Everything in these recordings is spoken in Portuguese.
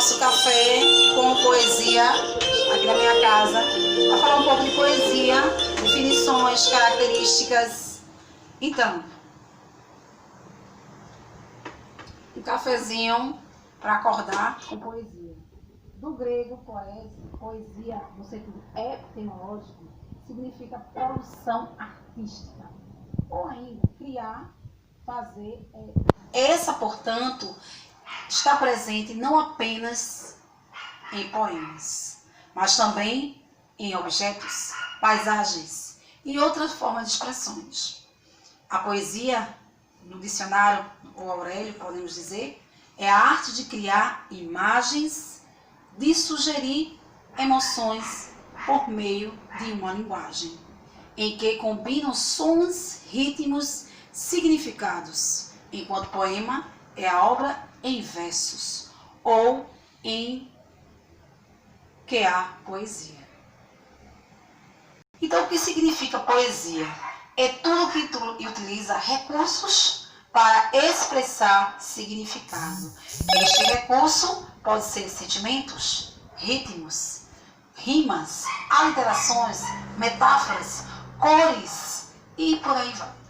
nosso café com poesia aqui na minha casa. Para falar um pouco de poesia, definições, características. Então, um cafezinho para acordar com poesia. Do grego, poesia, no sentido etimológico, significa produção artística. Ou ainda, criar, fazer. Essa, portanto, está presente não apenas em poemas, mas também em objetos, paisagens e outras formas de expressões. A poesia, no dicionário, ou Aurélio, podemos dizer, é a arte de criar imagens, de sugerir emoções por meio de uma linguagem, em que combinam sons, ritmos, significados, enquanto poema é a obra em versos, ou em que há poesia. Então, o que significa poesia? É tudo que utiliza recursos para expressar significado. Este recurso pode ser sentimentos, ritmos, rimas, aliterações, metáforas, cores e por aí vai.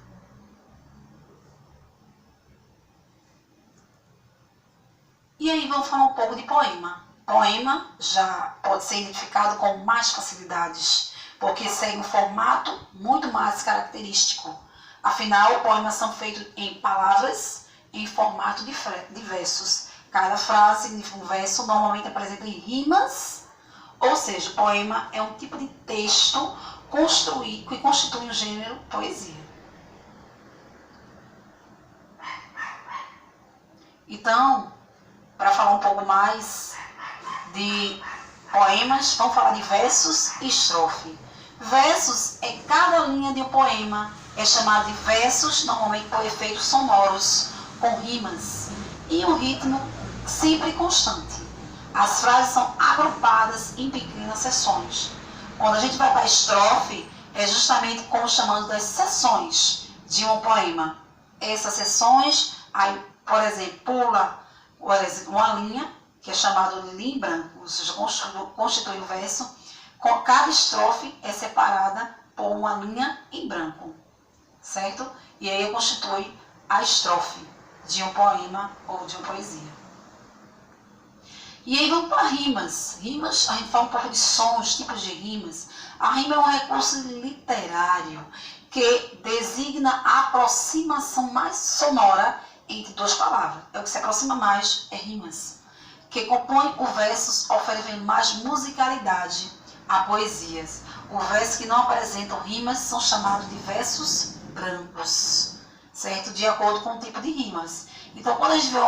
E aí vamos falar um pouco de poema. Poema já pode ser identificado com mais facilidades, porque segue um formato muito mais característico. Afinal, poemas são feitos em palavras em formato de versos. Cada frase significa um verso, normalmente apresenta em rimas, ou seja, o poema é um tipo de texto que constitui um gênero poesia. Então, para falar um pouco mais de poemas, vamos falar de versos e estrofe. Versos é cada linha de um poema, é chamado de versos, normalmente por efeitos sonoros, com rimas, e um ritmo sempre constante. As frases são agrupadas em pequenas seções. Quando a gente vai para a estrofe, é justamente como chamamos das seções de um poema. Essas seções, aí, por exemplo, pula uma linha, que é chamada de linha em branco, ou seja, constitui o verso. Cada estrofe é separada por uma linha em branco, certo? E aí constitui a estrofe de um poema ou de uma poesia. E aí vamos para rimas. Rimas, a gente fala um pouco de sons, tipos de rimas. A rima é um recurso literário que designa a aproximação mais sonora entre duas palavras. É o que se aproxima mais, é rimas, que compõe os versos, oferecendo mais musicalidade a poesias. Os versos que não apresentam rimas são chamados de versos brancos, certo? De acordo com o tipo de rimas. Então, quando a gente vê,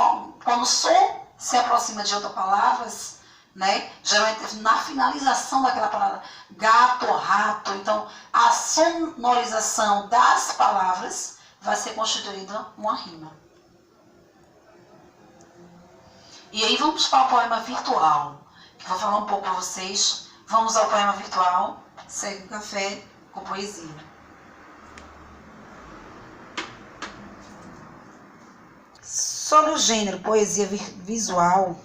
quando o som se aproxima de outras palavras, né? Geralmente na finalização daquela palavra, gato, rato, então a sonorização das palavras vai ser constituída uma rima. E aí vamos para o poema virtual, que eu vou falar um pouco para vocês. Vamos ao poema virtual, segue o café com poesia. Sobre o gênero poesia visual,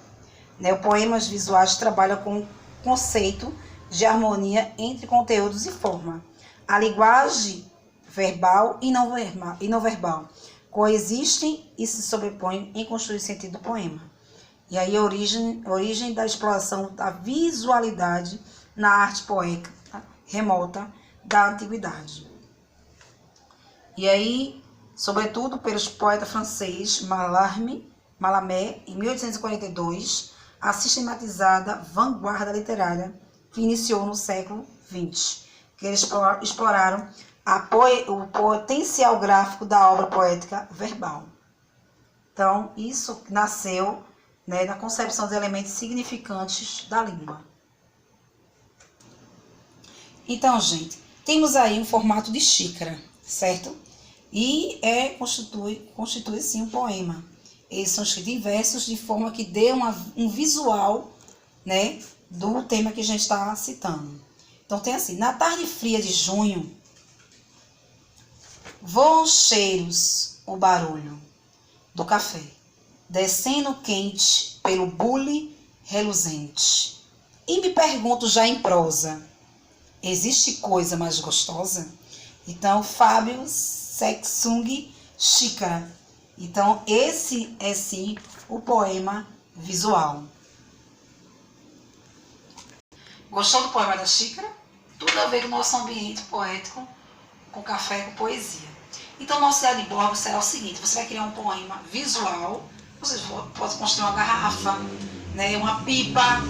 né, o poemas visuais trabalha com o conceito de harmonia entre conteúdos e forma. A linguagem verbal e não verbal coexistem e se sobrepõem em construir o sentido do poema. E aí a origem da exploração da visualidade na arte poética remota da antiguidade. E aí, sobretudo pelos poetas franceses Mallarmé, em 1842, a sistematizada vanguarda literária que iniciou no século XX, que eles exploraram o potencial gráfico da obra poética verbal. Então, isso nasceu, né, na concepção de elementos significantes da língua. Então, gente, temos aí um formato de xícara, certo? E constitui sim um poema. Eles são escritos em versos de forma que dê um visual, né, do tema que a gente está citando. Então tem assim: na tarde fria de junho, voam cheiros, o barulho do café, descendo quente pelo bule reluzente. E me pergunto já em prosa, existe coisa mais gostosa? Então, Fábio Sexung Xícara. Então, esse é sim o poema visual. Gostou do poema da xícara? Tudo a ver com o nosso ambiente poético, com café, com poesia. Então, nossa ideia de bordo será o seguinte: você vai criar um poema visual, você pode construir uma garrafa, né, uma pipa,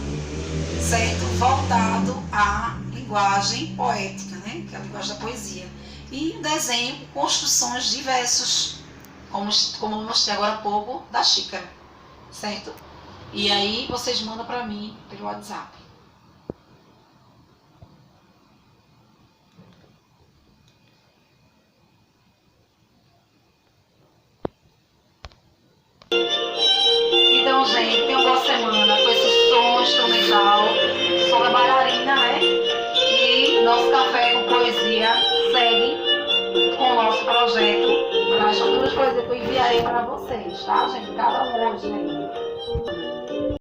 certo? Voltado à linguagem poética, né, que é a linguagem da poesia. E um desenho, construções de versos, como eu mostrei agora há pouco, da xícara, certo? E aí vocês mandam para mim pelo WhatsApp. Então, gente, tenham uma boa semana com esse som instrumental, som da bailarina, né? E nosso café com poesia segue com o nosso projeto para as futuras poesias que eu enviarei para vocês, tá, gente? Cada um hoje, né?